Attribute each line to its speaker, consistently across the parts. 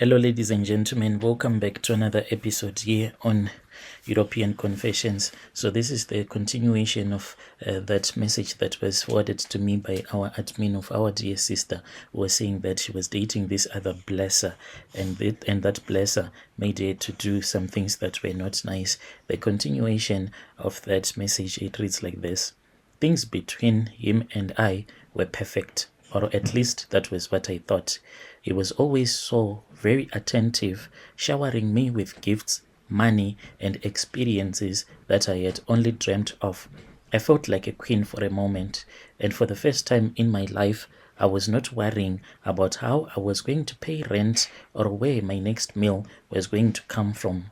Speaker 1: Hello, ladies and gentlemen. Welcome back to another episode here on European Confessions. So this is the continuation of that message that was forwarded to me by our admin of our dear sister, who was saying that she was dating this other blesser, and that blesser made her to do some things that were not nice. The continuation of that message, it reads like this: things between him and I were perfect, or at least that was what I thought. He was always so very attentive, showering me with gifts, money, and experiences that I had only dreamt of. I felt like a queen for a moment, and for the first time in my life, I was not worrying about how I was going to pay rent or where my next meal was going to come from.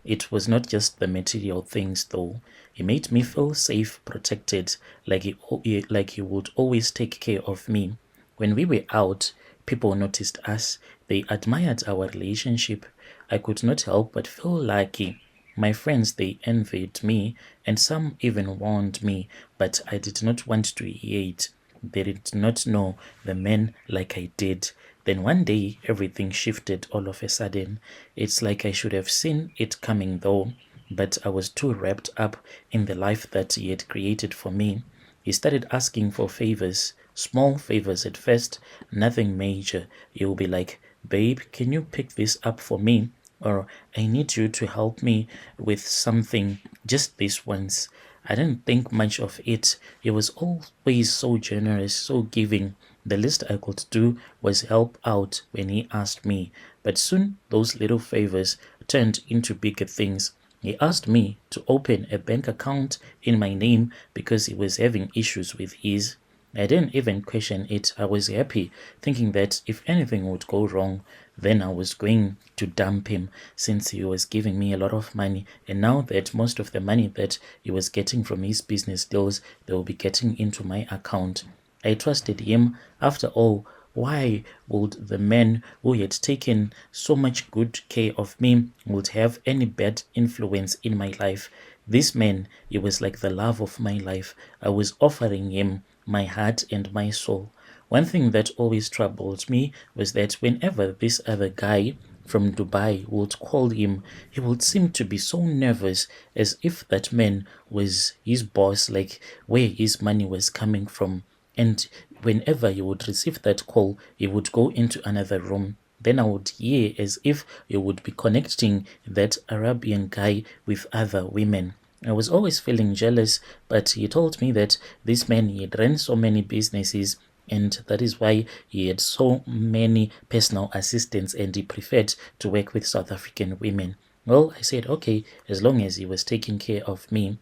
Speaker 1: It was not just the material things, though. He made me feel safe, protected, like he would always take care of me. When we were out, people noticed us. They admired our relationship. I could not help but feel lucky. My friends, they envied me, and some even warned me, but I did not want to hear it. They did not know the man like I did. Then one day, everything shifted all of a sudden. It's like I should have seen it coming though, but I was too wrapped up in the life that he had created for me. He started asking for favors, small favors at first, nothing major. He'll be like, "Babe, can you pick this up for me?" Or, "I need you to help me with something just this once." I didn't think much of it. He was always so generous, so giving. The least I could do was help out when he asked me. But soon those little favors turned into bigger things. He asked me to open a bank account in my name because he was having issues with his. I didn't even question it. I was happy, thinking that if anything would go wrong, then I was going to dump him, since he was giving me a lot of money. And now that most of the money that he was getting from his business deals, they will be getting into my account. I trusted him. After all, why would the man who had taken so much good care of me would have any bad influence in my life? This man, he was like the love of my life. I was offering him my heart and my soul. One thing that always troubled me was that whenever this other guy from Dubai would call him, he would seem to be so nervous, as if that man was his boss, like where his money was coming from. And whenever he would receive that call, he would go into another room. Then I would hear as if he would be connecting that Arabian guy with other women. I was always feeling jealous, but he told me that this man, he had run so many businesses, and that is why he had so many personal assistants, and he preferred to work with South African women. Well, I said, okay, as long as he was taking care of me.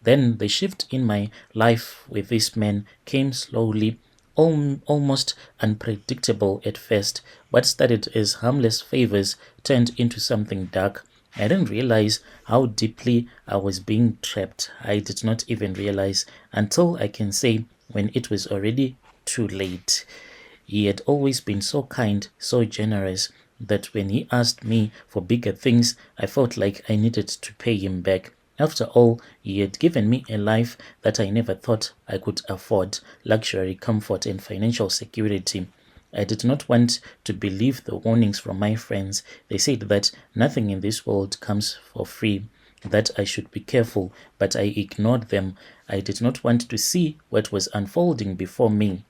Speaker 1: Then the shift in my life with this man came slowly, almost unpredictable at first. What started as harmless favors turned into something dark. I didn't realize how deeply I was being trapped. I did not even realize until, I can say, when it was already too late. He had always been so kind, so generous, that when he asked me for bigger things, I felt like I needed to pay him back. After all, he had given me a life that I never thought I could afford: luxury, comfort, and financial security. I did not want to believe the warnings from my friends. They said that nothing in this world comes for free, that I should be careful, but I ignored them. I did not want to see what was unfolding before me.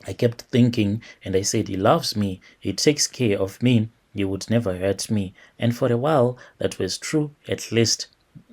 Speaker 1: I kept thinking, and I said, he loves me, he takes care of me, he would never hurt me. And for a while, that was true, at least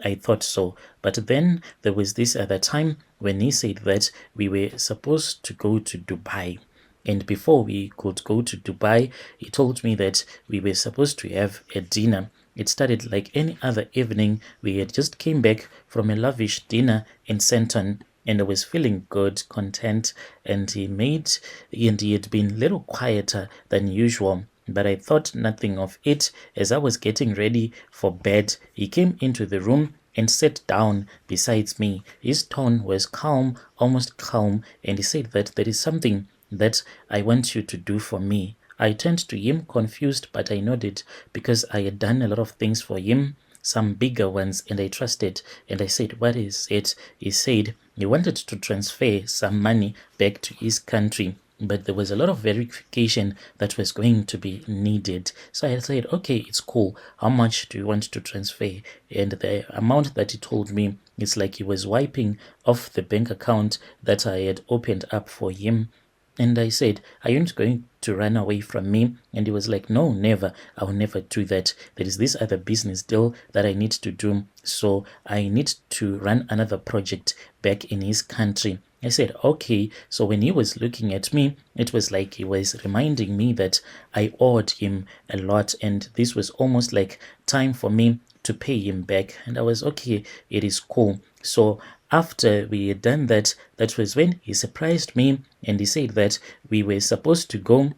Speaker 1: I thought so. But then there was this other time when he said that we were supposed to go to Dubai. And before we could go to Dubai, he told me that we were supposed to have a dinner. It started like any other evening. We had just came back from a lavish dinner in Senton, and I was feeling good, content, and he had been a little quieter than usual. But I thought nothing of it. As I was getting ready for bed, he came into the room and sat down beside me. His tone was calm, almost calm, and he said that there is something that I want you to do for me. I turned to him confused, but I nodded because I had done a lot of things for him, some bigger ones, and I trusted. And I said, "What is it?" He said he wanted to transfer some money back to his country. but there was a lot of verification that was going to be needed. So I said, okay, it's cool. How much do you want to transfer? And the amount that he told me, it's like he was wiping off the bank account that I had opened up for him. And I said, are you not going to run away from me? And he was like, no, never. I'll never do that. There is this other business deal that I need to do. So I need to run another project back in his country. I said, okay. So when he was looking at me, it was like he was reminding me that I owed him a lot. And this was almost like time for me to pay him back. And I was, okay, it is cool. So after we had done that, that was when he surprised me and he said that we were supposed to go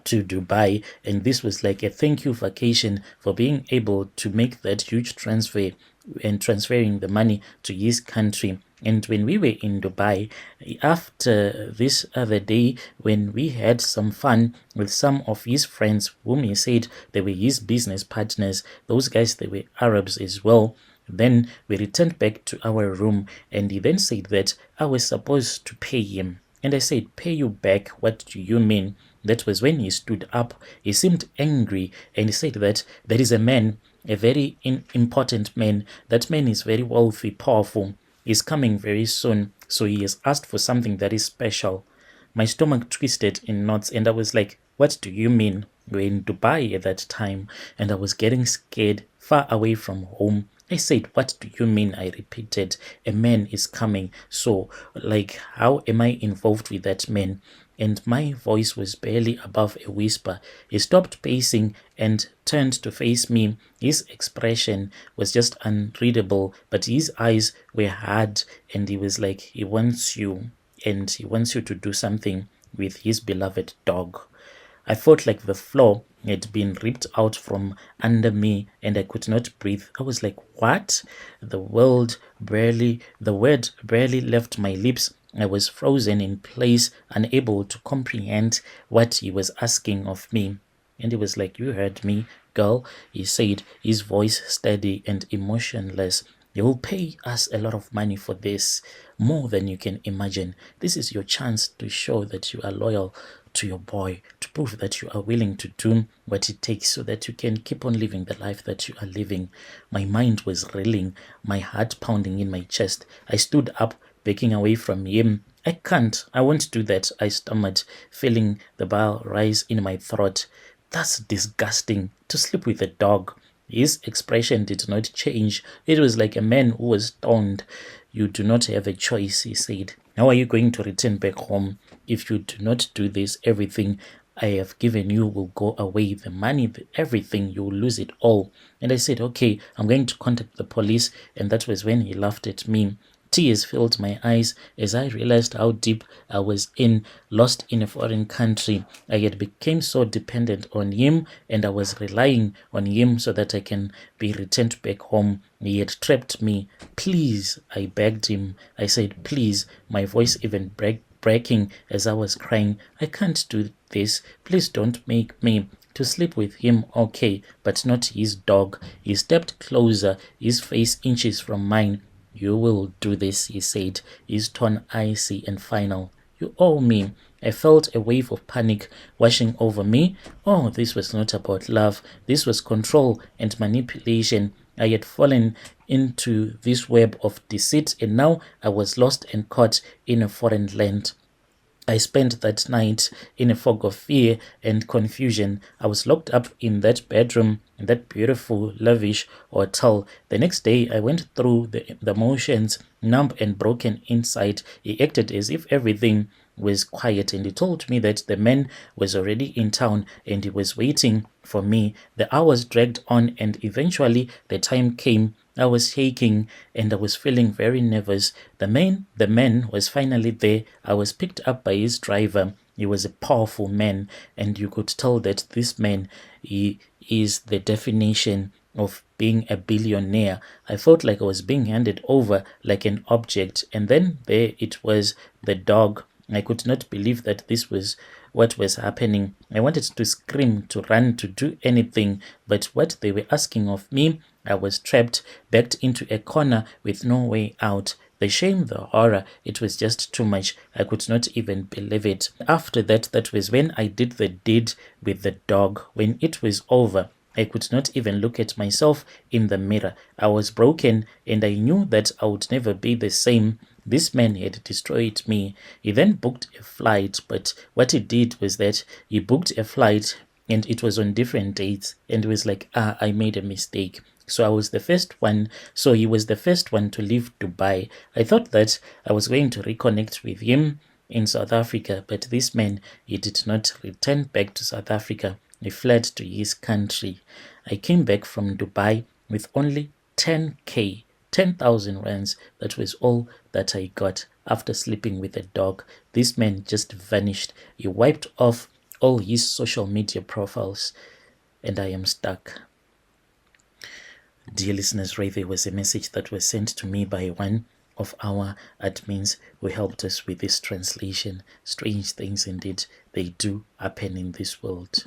Speaker 1: to Dubai, and this was like a thank you vacation for being able to make that huge transfer and transferring the money to his country. And when we were in Dubai, after this other day, when we had some fun with some of his friends, whom he said they were his business partners, those guys, they were Arabs as well. Then we returned back to our room, and he then said that I was supposed to pay him. And I said, pay you back? What do you mean? That was when he stood up. He seemed angry, and he said that there is a man, a very important man. That man is very wealthy, powerful. He's coming very soon, so he has asked for something that is special. My stomach twisted in knots, and I was like, what do you mean? We were in Dubai at that time, and I was getting scared, far away from home. I said, what do you mean? I repeated, a man is coming. So, like, how am I involved with that man? And my voice was barely above a whisper. He stopped pacing and turned to face me. His expression was just unreadable, but his eyes were hard, and he was like, he wants you, and he wants you to do something with his beloved dog. I felt like the floor had been ripped out from under me and I could not breathe. I was like, what? The word barely left my lips. I was frozen in place, unable to comprehend what he was asking of me. And he was like, you heard me, girl, he said, his voice steady and emotionless. You will pay us a lot of money for this, more than you can imagine. This is your chance to show that you are loyal to your boy, to prove that you are willing to do what it takes so that you can keep on living the life that you are living. My mind was reeling, my heart pounding in my chest. I stood up, backing away from him. I won't do that, I stammered, feeling the bile rise in my throat. That's disgusting, to sleep with a dog. His expression did not change. It was like a man who was stoned. You do not have a choice, he said. How are you going to return back home? If you do not do this, everything I have given you will go away. The money, everything, you will lose it all. And I said, okay, I'm going to contact the police. And that was when he laughed at me. Tears filled my eyes as I realized how deep I was lost in a foreign country. I had become so dependent on him, and I was relying on him so that I can be returned back home. He had trapped me. Please, I begged him. I said, please, my voice even breaking as I was crying. I can't do this. Please don't make me. To sleep with him, okay, but not his dog. He stepped closer, his face inches from mine. You will do this, he said, his tone icy and final. You owe me. I felt a wave of panic washing over me. Oh, this was not about love. This was control and manipulation. I had fallen into this web of deceit, and now I was lost and caught in a foreign land. I spent that night in a fog of fear and confusion. I was locked up in that bedroom, in that beautiful, lavish hotel. The next day, I went through the motions, numb and broken inside. He acted as if everything was quiet, and he told me that the man was already in town and he was waiting for me. The hours dragged on, and eventually the time came. I was shaking and I was feeling very nervous. The man was finally there. I was picked up by his driver. He was a powerful man, and you could tell that this man, he is the definition of being a billionaire. I felt like I was being handed over like an object, and then there it was, the dog. I could not believe that this was what was happening. I wanted to scream, to run, to do anything, but what they were asking of me, I was trapped, backed into a corner with no way out. The shame, the horror, it was just too much. I could not even believe it. After that, that was when I did the deed with the dog. When it was over, I could not even look at myself in the mirror. I was broken and I knew that I would never be the same. This man had destroyed me. He then booked a flight, but what he did was that he booked a flight and it was on different dates, and it was like, I made a mistake. So I was the first one. So he was the first one to leave Dubai. I thought that I was going to reconnect with him in South Africa, but this man, he did not return back to South Africa. He fled to his country. I came back from Dubai with only 10K, 10,000 rands. That was all that I got after sleeping with a dog. This man just vanished. He wiped off all his social media profiles, and I am stuck. Dear listeners, right there was a message that was sent to me by one of our admins who helped us with this translation. Strange things indeed, they do happen in this world.